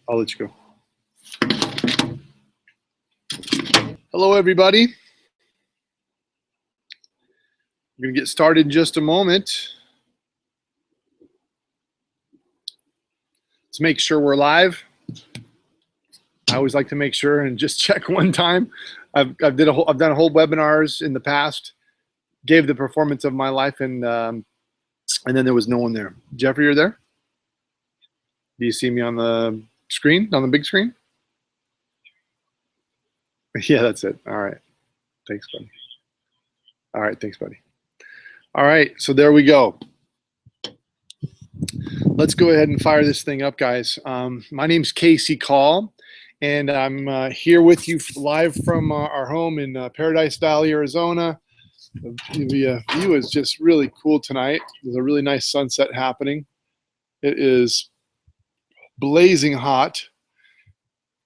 I'll let you go. Hello, everybody. We're going to get started in just a moment. Let's make sure we're live. I always like to make sure and just check one time. I've done a whole webinars in the past, gave the performance of my life, and then there was no one there. Jeffrey, you're there? Do you see me on the screen, on the big screen? Yeah, that's it. All right. Thanks, buddy. All right. Thanks, buddy. All right. So there we go. Let's go ahead and fire this thing up, guys. My name's Casey Call, and I'm here with you live from our home in Paradise Valley, Arizona. The view is just really cool tonight. There's a really nice sunset happening. It is blazing hot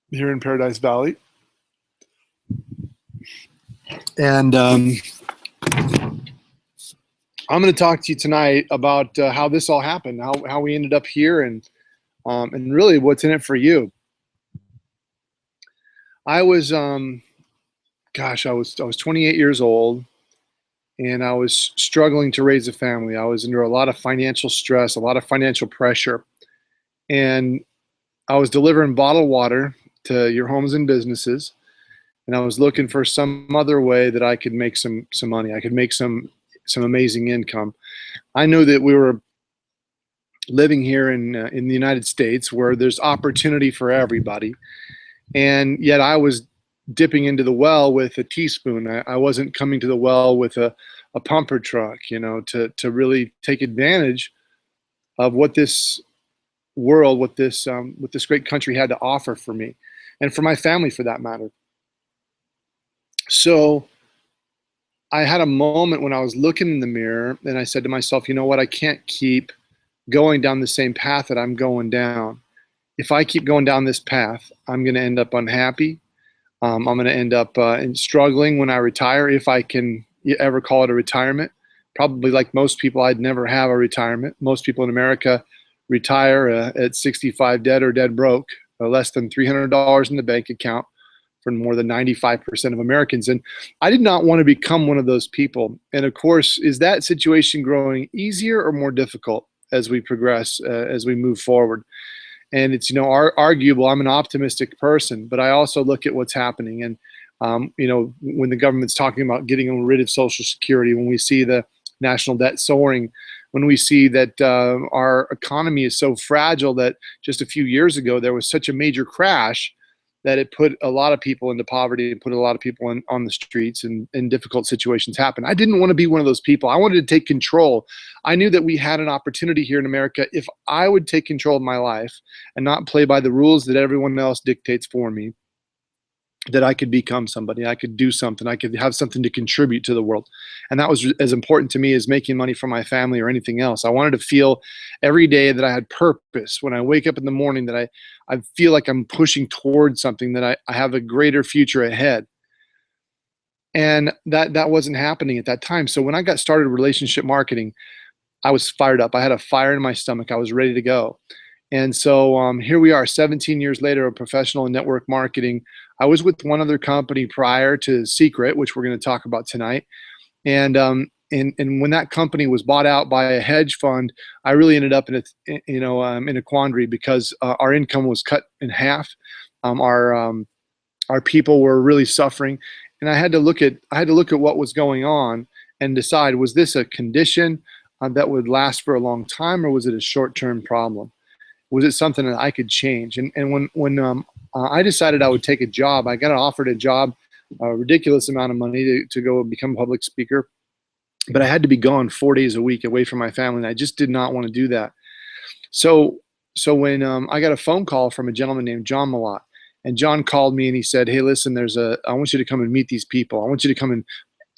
here in Paradise Valley. And I'm going to talk to you tonight about how this all happened, how we ended up here, and really what's in it for you. I was, I was 28 years old, and I was struggling to raise a family. I was under a lot of financial stress, a lot of financial pressure, and I was delivering bottled water to your homes and businesses, and I was looking for some other way that I could make some money. I could make some amazing income. I knew that we were living here in the United States, where there's opportunity for everybody, and yet I was dipping into the well with a teaspoon. I wasn't coming to the well with a pumper truck, to really take advantage of what this world, what this great country had to offer for me, and for my family, for that matter. So I had a moment when I was looking in the mirror, and I said to myself, you know what, I can't keep going down the same path that I'm going down. If I keep going down this path, I'm going to end up unhappy. I'm going to end up struggling when I retire, if I can ever call it a retirement. Probably like most people, I'd never have a retirement. Most people in America retire at 65 dead or dead broke, less than $300 in the bank account, for more than 95% of Americans. And I did not want to become one of those people. And of course, is that situation growing easier or more difficult as we progress, as we move forward? And it's, arguable. I'm an optimistic person, but I also look at what's happening. And, when the government's talking about getting rid of Social Security, when we see the national debt soaring, when we see that our economy is so fragile that just a few years ago there was such a major crash that it put a lot of people into poverty and put a lot of people on the streets, and difficult situations happen. I didn't want to be one of those people. I wanted to take control. I knew that we had an opportunity here in America. If I would take control of my life and not play by the rules that everyone else dictates for me, that I could become somebody, I could do something, I could have something to contribute to the world. And that was as important to me as making money for my family or anything else. I wanted to feel every day that I had purpose. When I wake up in the morning, that I feel like I'm pushing towards something, that I have a greater future ahead. And that wasn't happening at that time. So when I got started relationship marketing, I was fired up. I had a fire in my stomach. I was ready to go. And so here we are, 17 years later, of professional and network marketing. I was with one other company prior to Seacret, which we're going to talk about tonight. And when that company was bought out by a hedge fund, I really ended up in a quandary, because our income was cut in half. Our people were really suffering, and I had to look at what was going on and decide, was this a condition that would last for a long time, or was it a short-term problem? Was it something that I could change? And when I decided I would take a job, I got offered a job, a ridiculous amount of money to go become a public speaker, but I had to be gone 4 days a week away from my family, and I just did not want to do that. So when I got a phone call from a gentleman named John Malott, and John called me and he said, hey, listen, I want you to come and meet these people. I want you to come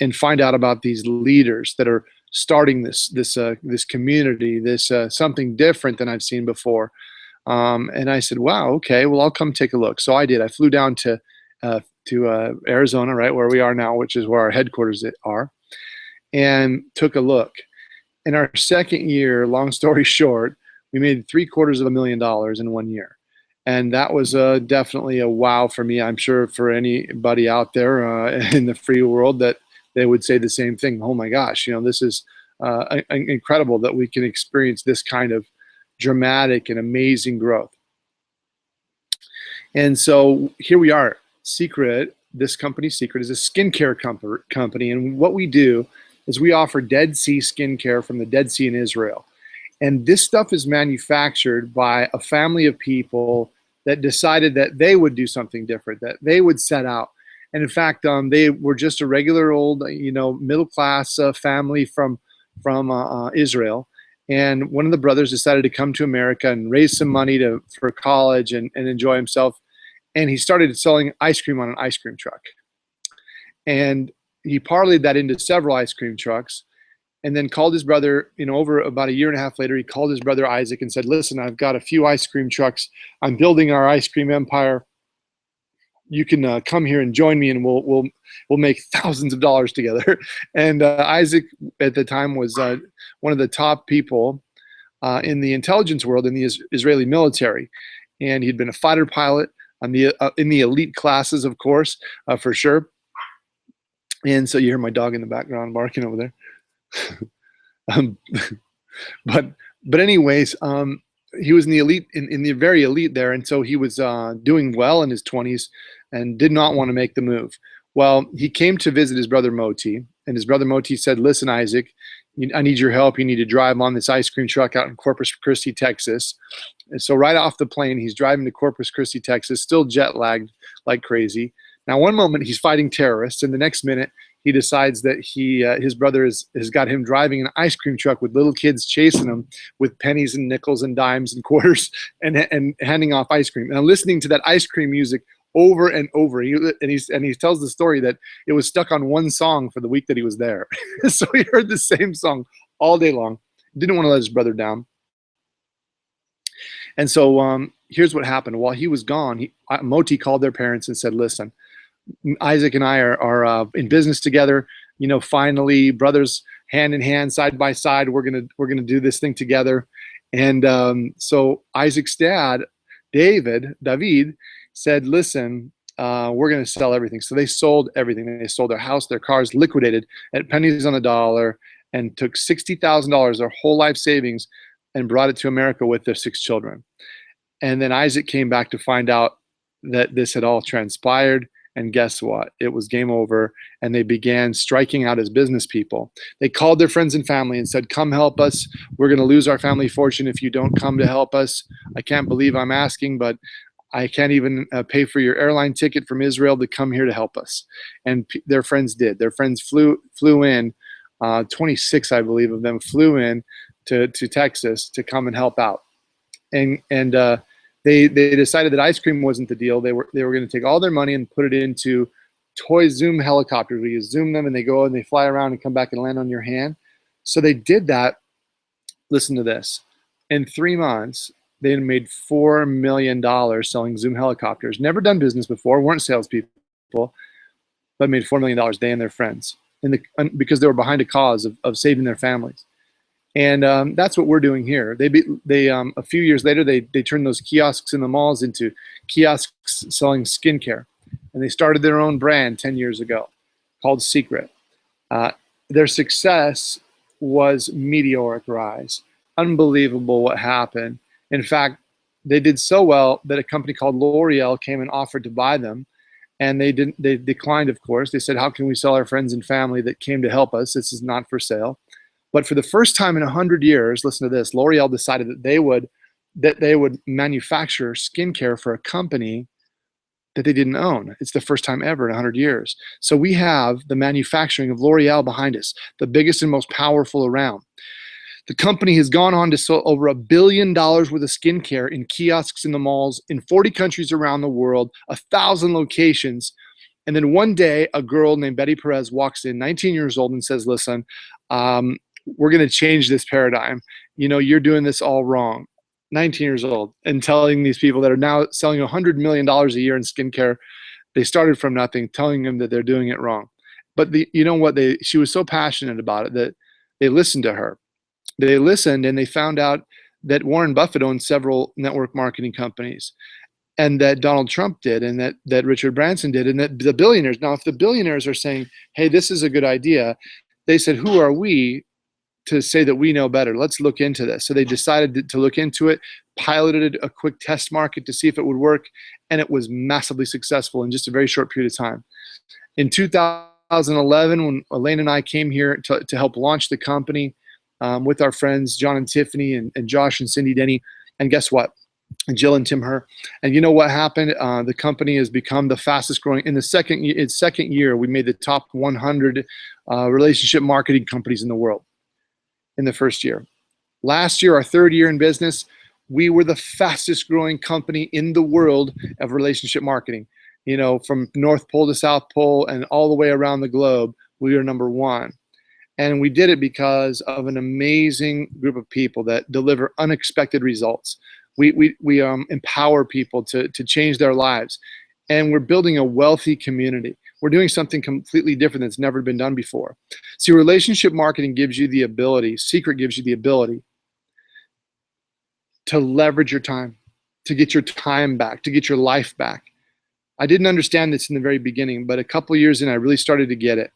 and find out about these leaders that are starting this community, this something different than I've seen before. And I said, wow, okay, well, I'll come take a look. So I did. I flew down to Arizona, right where we are now, which is where our headquarters are, and took a look. In our second year, long story short, we made $750,000 in 1 year. And that was definitely a wow for me. I'm sure for anybody out there in the free world that they would say the same thing. Oh my gosh, this is incredible that we can experience this kind of dramatic and amazing growth. And so here we are. Seacret, this company, Seacret, is a skincare company. And what we do is we offer Dead Sea skincare from the Dead Sea in Israel. And this stuff is manufactured by a family of people that decided that they would do something different, that they would set out. And in fact, they were just a regular old, middle class family from Israel. And one of the brothers decided to come to America and raise some money for college and enjoy himself. And he started selling ice cream on an ice cream truck. And he parlayed that into several ice cream trucks, and then called his brother, over about a year and a half later, he called his brother Isaac and said, listen, I've got a few ice cream trucks. I'm building our ice cream empire. You can come here and join me, and we'll make thousands of dollars together. And Isaac at the time was one of the top people in the intelligence world in the Israeli military. And he'd been a fighter pilot in the elite classes, of course, for sure. And so you hear my dog in the background barking over there. um, but anyways, he was in the elite, in the very elite there, and so he was doing well in his 20s and did not want to make the move. Well, he came to visit his brother Moti, and his brother Moti said, listen, Isaac, I need your help. You need to drive on this ice cream truck out in Corpus Christi, Texas. And so right off the plane, he's driving to Corpus Christi, Texas, still jet lagged like crazy. Now, one moment he's fighting terrorists, and the next minute he decides that his brother has got him driving an ice cream truck with little kids chasing him with pennies and nickels and dimes and quarters and handing off ice cream. And I'm listening to that ice cream music over and over. And he tells the story that it was stuck on one song for the week that he was there. So he heard the same song all day long. Didn't want to let his brother down. And so here's what happened. While he was gone, Moti called their parents and said, listen, Isaac and I are in business together. Finally, brothers hand in hand, side by side. We're gonna do this thing together. And so Isaac's dad, David, said, "Listen, we're gonna sell everything." So they sold everything. They sold their house, their cars, liquidated at pennies on the dollar, and took $60,000, their whole life savings, and brought it to America with their 6 children. And then Isaac came back to find out that this had all transpired. And guess what? It was game over, and they began striking out as business people. They called their friends and family and said, come help us. We're going to lose our family fortune if you don't come to help us. I can't believe I'm asking, but I can't even pay for your airline ticket from Israel to come here to help us. And their friends did. Their friends flew in, 26, I believe, of them flew in to Texas to come and help out. And They decided that ice cream wasn't the deal. They were going to take all their money and put it into toy Zoom helicopters where you zoom them and they go and they fly around and come back and land on your hand. So they did that. Listen to this. In 3 months, they had made $4 million selling Zoom helicopters. Never done business before, weren't salespeople, but made $4 million, they and their friends, because they were behind a cause of saving their families. And that's what we're doing here. They a few years later, they turned those kiosks in the malls into kiosks selling skincare. And they started their own brand 10 years ago called Seacret. Their success was meteoric rise. Unbelievable what happened. In fact, they did so well that a company called L'Oreal came and offered to buy them. And they declined, of course. They said, how can we sell our friends and family that came to help us? This is not for sale. But for the first time in 100 years, listen to this, L'Oreal decided that they would manufacture skincare for a company that they didn't own. It's the first time ever in 100 years. So we have the manufacturing of L'Oreal behind us, the biggest and most powerful around. The company has gone on to sell over $1 billion worth of skincare in kiosks in the malls in 40 countries around the world, 1,000 locations. And then one day, a girl named Betty Perez walks in, 19 years old, and says, listen, we're going to change this paradigm. You're doing this all wrong. 19 years old, and telling these people that are now selling $100 million a year in skincare, they started from nothing, telling them that they're doing it wrong. But she was so passionate about it that they listened to her. They listened, and they found out that Warren Buffett owns several network marketing companies. and that Donald Trump did, and that Richard Branson did, and that the billionaires. Now, if the billionaires are saying, hey, this is a good idea, they said, who are we to say that we know better? Let's look into this. So they decided to look into it, piloted a quick test market to see if it would work, and it was massively successful in just a very short period of time. In 2011, when Elaine and I came here to help launch the company with our friends John and Tiffany and Josh and Cindy Denny, and guess what? And Jill and Tim Herr. And you know what happened? The company has become the fastest growing. In its second year, we made the top 100 relationship marketing companies in the world in the first year. Last year, our third year in business, we were the fastest growing company in the world of relationship marketing. You know, from North Pole to South Pole and all the way around the globe, we are number one. And we did it because of an amazing group of people that deliver unexpected results. We empower people to change their lives. And we're building a wealthy community. We're doing something completely different that's never been done before. See, relationship marketing gives you the ability, Seacret gives you the ability to leverage your time, to get your time back, to get your life back. I didn't understand this in the very beginning, but a couple of years in, I really started to get it.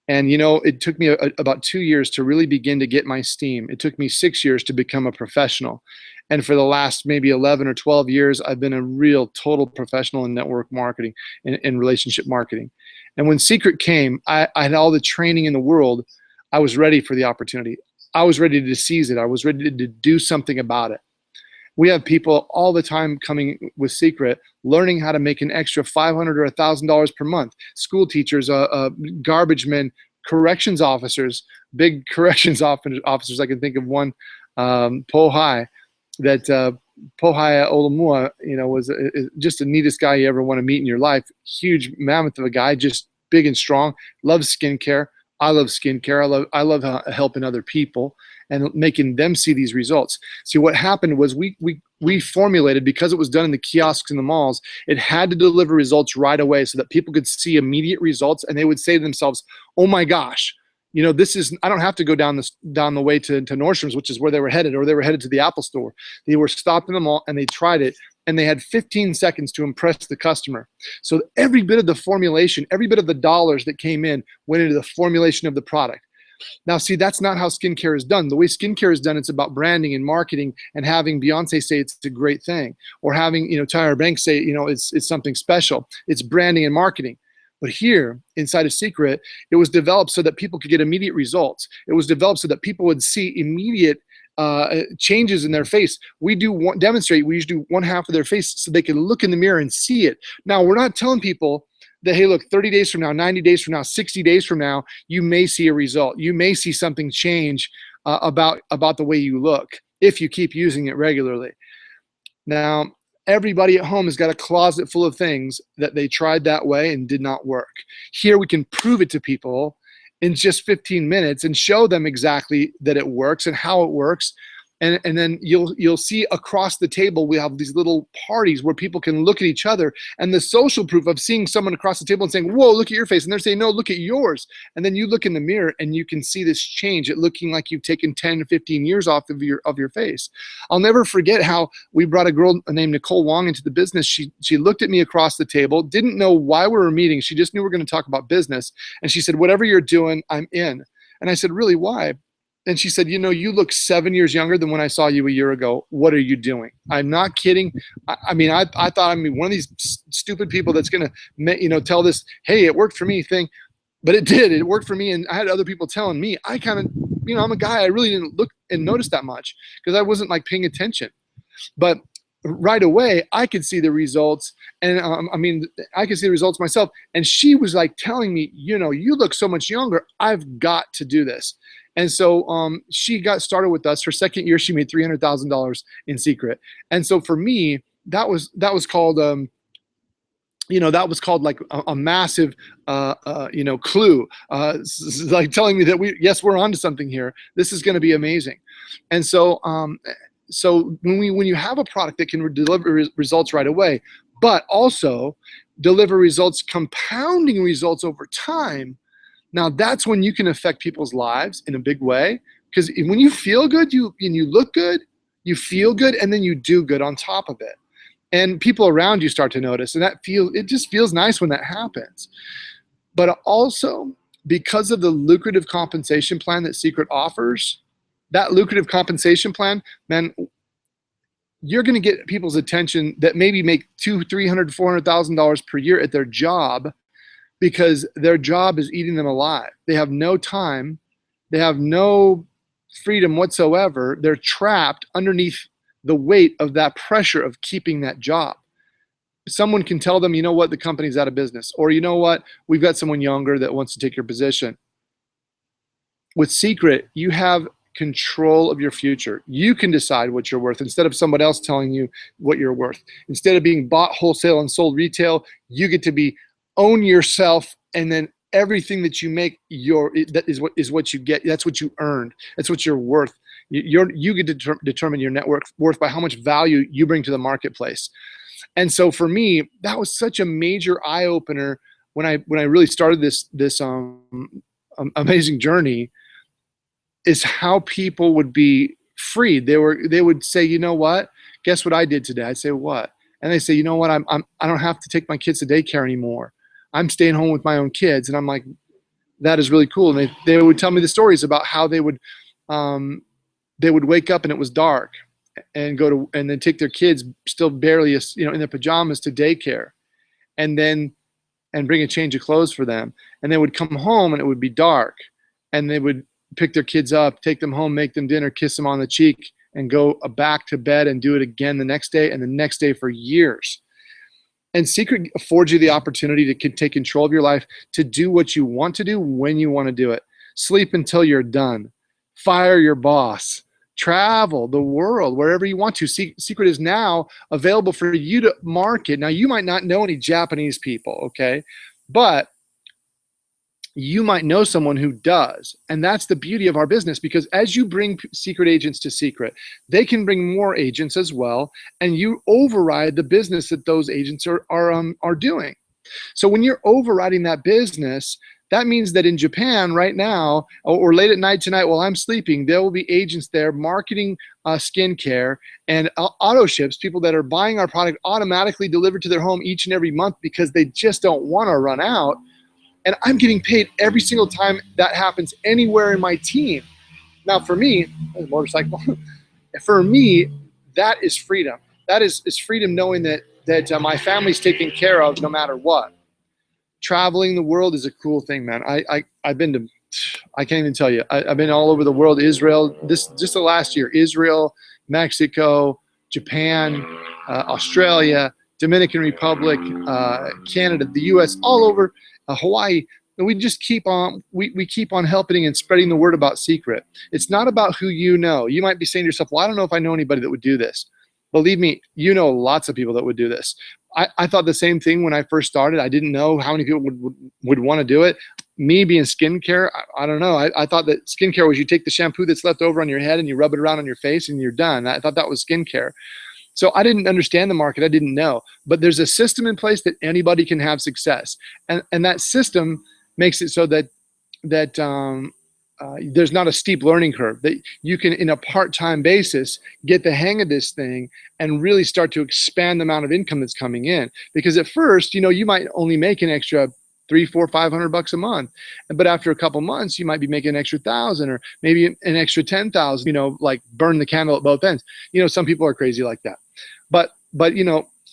And you know, it took me about 2 years to really begin to get my steam. It took me 6 years to become a professional. And for the last maybe 11 or 12 years, I've been a real total professional in network marketing and relationship marketing. And when Seacret came, I had all the training in the world. I was ready for the opportunity. I was ready to seize it. I was ready to do something about it. We have people all the time coming with Seacret, learning how to make an extra $500 or $1,000 per month. School teachers, garbage men, corrections officers, big corrections officers. I can think of one, Pohai, that Pohai Olamua, you know, was just the neatest guy you ever want to meet in your life. Huge mammoth of a guy, just big and strong. Loves skincare. I love skincare. I love helping other people and making them see these results. See, what happened was we formulated, because it was done in the kiosks in the malls, it had to deliver results right away so that people could see immediate results, and they would say to themselves, oh my gosh, you know, this is, I don't have to go down the way to Nordstrom's, which is where they were headed, or they were headed to the Apple store. They were stopped in the mall and they tried it, and they had 15 seconds to impress the customer. So every bit of the formulation, every bit of the dollars that came in went into the formulation of the product. Now, see, that's not how skincare is done. The way skincare is done, it's about branding and marketing and having Beyonce say it's a great thing, or having, you know, Tyra Banks say, you know, it's something special. It's branding and marketing. But here, inside of Seacret, it was developed so that people could get immediate results. It was developed so that people would see immediate changes in their face. We usually do one half of their face so they can look in the mirror and see it. Now, we're not telling people that, hey, look, 30 days from now, 90 days from now, 60 days from now, you may see a result. You may see something change about the way you look if you keep using it regularly. Now, everybody at home has got a closet full of things that they tried that way and did not work. Here we can prove it to people in just 15 minutes and show them exactly that it works and how it works. And then you'll see across the table, we have these little parties where people can look at each other, and the social proof of seeing someone across the table and saying, whoa, look at your face. And they're saying, no, look at yours. And then you look in the mirror and you can see this change, it looking like you've taken 10 to 15 years off of your face. I'll never forget how we brought a girl named Nicole Wong into the business. She looked at me across the table, didn't know why we were meeting. She just knew we were going to talk about business. And she said, whatever you're doing, I'm in. And I said, really, why? And she said, you know, you look 7 years younger than when I saw you a year ago. What are you doing? I'm not kidding. I mean, I thought I'm one of these stupid people that's going to, you know, tell this, hey, it worked for me thing. But it did. It worked for me. And I had other people telling me. I kind of, you know, I'm a guy, I really didn't look and notice that much because I wasn't like paying attention. But right away, I could see the results. And I mean, I could see the results myself. And she was like telling me, you know, you look so much younger. I've got to do this. And so she got started with us. Her second year, she made $300,000 in Seacret. And so for me, that was called, you know, that was called like a massive, you know, clue, like telling me that yes, we're onto something here. This is going to be amazing. And so, so when you have a product that can deliver results right away, but also deliver results, compounding results over time, now that's when you can affect people's lives in a big way. Because when you feel good, you look good, you feel good, and then you do good on top of it. and people around you start to notice, and it just feels nice when that happens. But also, because of the lucrative compensation plan that Seacret offers, that lucrative compensation plan, man, you're going to get people's attention that maybe make $200,000, $300,000, $400,000 per year at their job, because their job is eating them alive. They have no time. They have no freedom whatsoever. They're trapped underneath the weight of that pressure of keeping that job. Someone can tell them, you know what, the company's out of business, or you know what, we've got someone younger that wants to take your position. With Seacret, you have control of your future. You can decide what you're worth instead of somebody else telling you what you're worth. Instead of being bought wholesale and sold retail, you get to own yourself, and then everything that you make, that is what you get. That's what you earned. That's what you're worth. You get to determine your net worth by how much value you bring to the marketplace. And so for me, that was such a major eye opener when I really started this amazing journey, is how people would be freed. They would say, you know what? Guess what I did today? I'd say, what? And they say, you know what? I don't have to take my kids to daycare anymore. I'm staying home with my own kids. And I'm like, that is really cool. And they would tell me the stories about how they would wake up and it was dark, and and then take their kids still barely, in their pajamas to daycare, and bring a change of clothes for them. And they would come home and it would be dark, and they would pick their kids up, take them home, make them dinner, kiss them on the cheek, and go back to bed and do it again the next day and the next day for years. And Seacret affords you the opportunity to take control of your life, to do what you want to do when you want to do it. Sleep until you're done. Fire your boss. Travel the world wherever you want to. Seacret is now available for you to market. Now, you might not know any Japanese people, okay? But you might know someone who does. And that's the beauty of our business, because as you bring Seacret agents to Seacret, they can bring more agents as well, and you override the business that those agents are doing. So when you're overriding that business, that means that in Japan right now, or late at night tonight while I'm sleeping, there will be agents there marketing skincare, and auto ships, people that are buying our product automatically delivered to their home each and every month because they just don't want to run out. And I'm getting paid every single time that happens anywhere in my team. Now, for me, a motorcycle, for me, that is freedom. That is freedom, knowing that my family's taken care of no matter what. Traveling the world is a cool thing, man. I've been to, I can't even tell you. I've been all over the world. Israel, just the last year, Israel, Mexico, Japan, Australia, Dominican Republic, Canada, the U.S., all over. Hawaii. And we just keep on, we keep on helping and spreading the word about Seacret. It's not about who you know. You might be saying to yourself, well, I don't know if I know anybody that would do this. Believe me, you know lots of people that would do this. I thought the same thing when I first started. I didn't know how many people would want to do it. Me being skincare, I don't know. I thought that skincare was you take the shampoo that's left over on your head and you rub it around on your face and you're done. I thought that was skincare. So I didn't understand the market. I didn't know. But there's a system in place that anybody can have success. And that system makes it so that there's not a steep learning curve, that you can, in a part-time basis, get the hang of this thing and really start to expand the amount of income that's coming in. Because at first, you might only make an extra $300, $400, $500 a month. But after a couple months, you might be making an extra 1,000 or maybe an extra 10,000, like burn the candle at both ends. Some people are crazy like that. But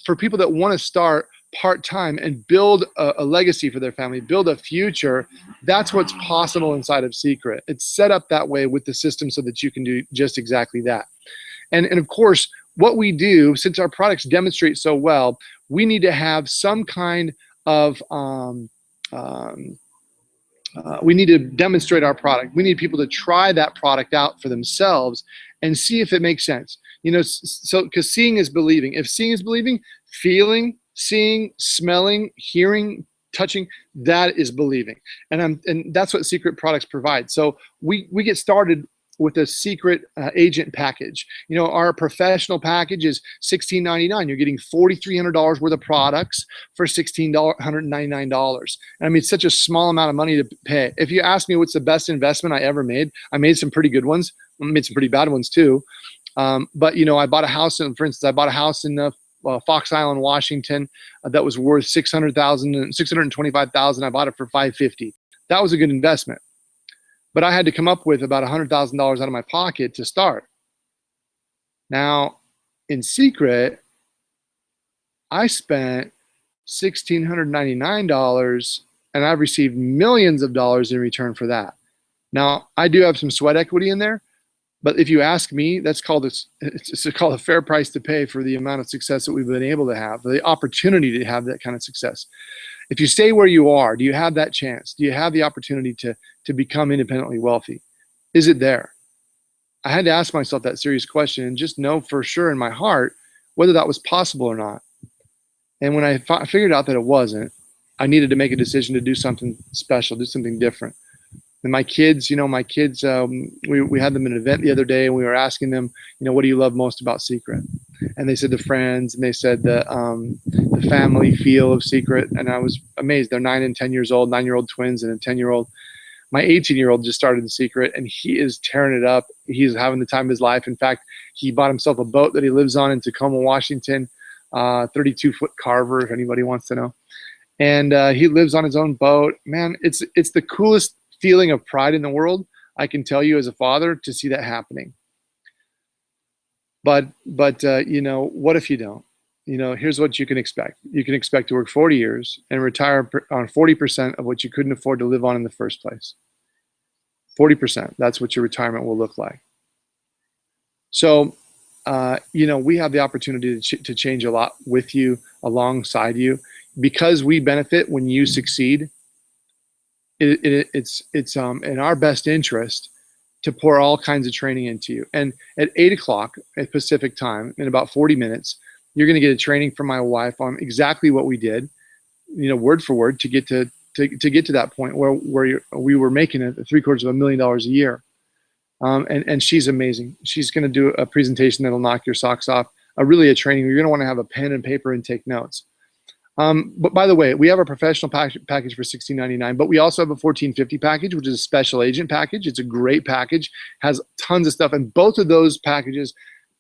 for people that want to start part-time and build a legacy for their family, build a future, that's what's possible inside of Seacret. It's set up that way with the system so that you can do just exactly that. And of course, what we do, since our products demonstrate so well, we need to have some kind of we need to demonstrate our product. We need people to try that product out for themselves and see if it makes sense. So because seeing is believing. If seeing is believing, feeling, seeing, smelling, hearing, touching, that is believing. And that's what Seacret products provide. So we get started with a Seacret agent package. Our professional package is $16.99. You're getting $4,300 worth of products for $1,699. And I mean, it's such a small amount of money to pay. If you ask me what's the best investment I ever made, I made some pretty good ones. I made some pretty bad ones too. But I bought a house, and for instance, I bought a house in Fox Island, Washington, that was worth 625,000. I bought it for 550. That was a good investment. But I had to come up with about $100,000 out of my pocket to start. Now, in Seacret, I spent $1,699, and I've received millions of dollars in return for that. Now, I do have some sweat equity in there, but if you ask me, that's called it's called a fair price to pay for the amount of success that we've been able to have, the opportunity to have that kind of success. If you stay where you are, do you have that chance? Do you have the opportunity to become independently wealthy? Is it there? I had to ask myself that serious question and just know for sure in my heart whether that was possible or not. And when I figured out that it wasn't, I needed to make a decision to do something special, do something different. And my kids, we had them at an event the other day, and we were asking them, what do you love most about Seacret? And they said the friends, and they said the family feel of Seacret. And I was amazed. They're 9 and 10 years old, 9-year-old twins and a 10-year-old. My 18-year-old just started in Seacret, and he is tearing it up. He's having the time of his life. In fact, he bought himself a boat that he lives on in Tacoma, Washington, 32-foot Carver, if anybody wants to know. And he lives on his own boat. Man, it's the coolest feeling of pride in the world, I can tell you as a father, to see that happening. But what if you don't? Here's what you can expect. You can expect to work 40 years and retire on 40% of what you couldn't afford to live on in the first place. 40%, that's what your retirement will look like. So, we have the opportunity to change a lot with you, alongside you, because we benefit when you succeed. It's in our best interest to pour all kinds of training into you. And at 8 o'clock at Pacific time, in about 40 minutes, you're going to get a training from my wife on exactly what we did, word for word, to get to that point where we were making it $750,000 a year. And she's amazing. She's going to do a presentation that'll knock your socks off. Really a training where you're going to want to have a pen and paper and take notes. But by the way, we have a professional package for $1,699, but we also have a $1,450 package, which is a special agent package. It's a great package, has tons of stuff. And both of those packages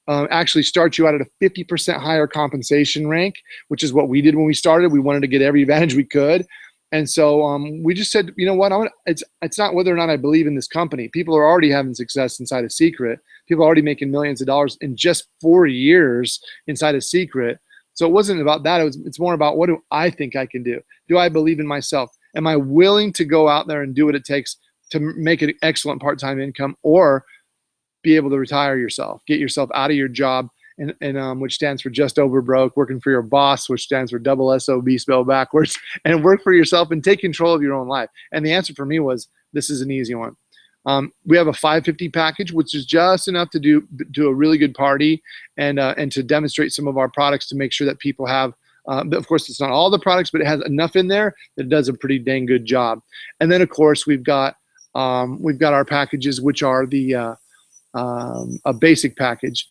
actually start you out at a 50% higher compensation rank, which is what we did when we started. We wanted to get every advantage we could. And so we just said, you know what, it's not whether or not I believe in this company. People are already having success inside of Seacret. People are already making millions of dollars in just 4 years inside of Seacret. So it wasn't about that. It's more about, what do I think I can do? Do I believe in myself? Am I willing to go out there and do what it takes to make an excellent part-time income, or be able to retire yourself, get yourself out of your job, and which stands for just over broke, working for your boss, which stands for double SOB spelled backwards, and work for yourself and take control of your own life? And the answer for me was, this is an easy one. We have a $550 package, which is just enough to do a really good party and to demonstrate some of our products, to make sure that people have, of course, it's not all the products, but it has enough in there that it does a pretty dang good job. And then, of course, we've got our packages, which are a basic package,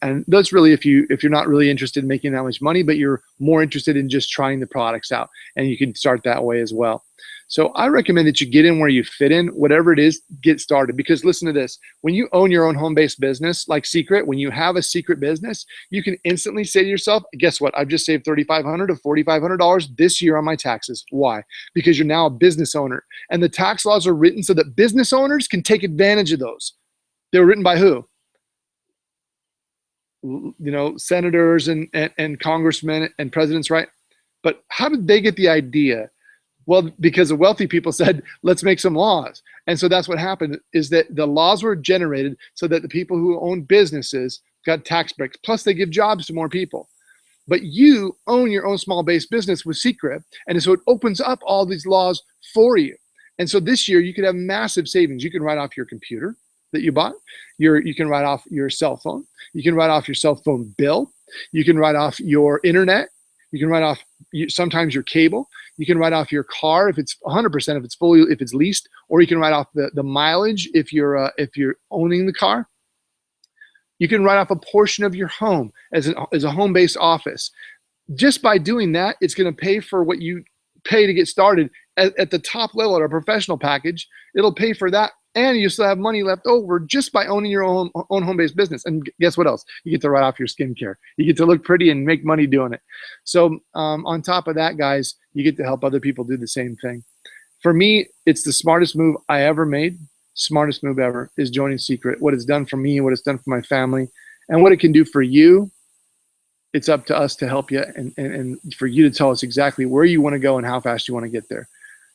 and that's really if you're not really interested in making that much money, but you're more interested in just trying the products out, and you can start that way as well. So I recommend that you get in where you fit in. Whatever it is, get started. Because listen to this, when you own your own home-based business like Seacret, when you have a Seacret business, you can instantly say to yourself, guess what? I've just saved $3,500 to $4,500 this year on my taxes. Why? Because you're now a business owner, and the tax laws are written so that business owners can take advantage of those. They were written by who? Senators and congressmen and presidents, right? But how did they get the idea? Well, because the wealthy people said, let's make some laws. And so that's what happened, is that the laws were generated so that the people who own businesses got tax breaks. Plus, they give jobs to more people. But you own your own small-based business with Seacret, and so it opens up all these laws for you. And so this year, you could have massive savings. You can write off your computer that you bought. You can write off your cell phone. You can write off your cell phone bill. You can write off your internet. You can write off sometimes your cable. You can write off your car if it's 100%, if it's leased, or you can write off the mileage if you're owning the car. You can write off a portion of your home as a home-based office. Just by doing that, it's going to pay for what you pay to get started at the top level at our professional package. It'll pay for that and you still have money left over just by owning your own home-based business. And guess what else? You get to write off your skincare. You get to look pretty and make money doing it. So on top of that, guys, you get to help other people do the same thing. For me, it's the smartest move I ever made. Smartest move ever is joining Seacret. What it's done for me, what it's done for my family, and what it can do for you. It's up to us to help you and for you to tell us exactly where you want to go and how fast you want to get there.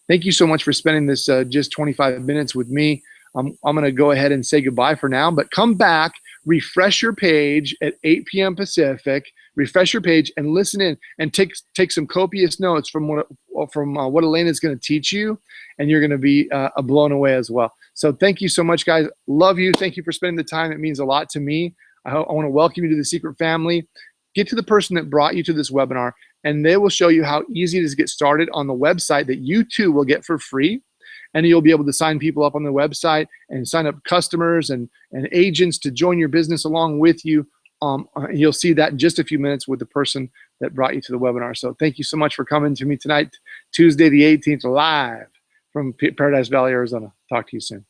Thank you so much for spending this just 25 minutes with me. I'm going to go ahead and say goodbye for now, but come back, refresh your page at 8 p.m. Pacific, refresh your page and listen in and take some copious notes from what Elena is going to teach you, and you're going to be blown away as well. So thank you so much, guys. Love you. Thank you for spending the time. It means a lot to me. I want to welcome you to the Seacret family. Get to the person that brought you to this webinar, and they will show you how easy it is to get started on the website that you too will get for free. And you'll be able to sign people up on the website and sign up customers and agents to join your business along with you. You'll see that in just a few minutes with the person that brought you to the webinar. So thank you so much for coming to me tonight, Tuesday the 18th, live from Paradise Valley, Arizona. Talk to you soon.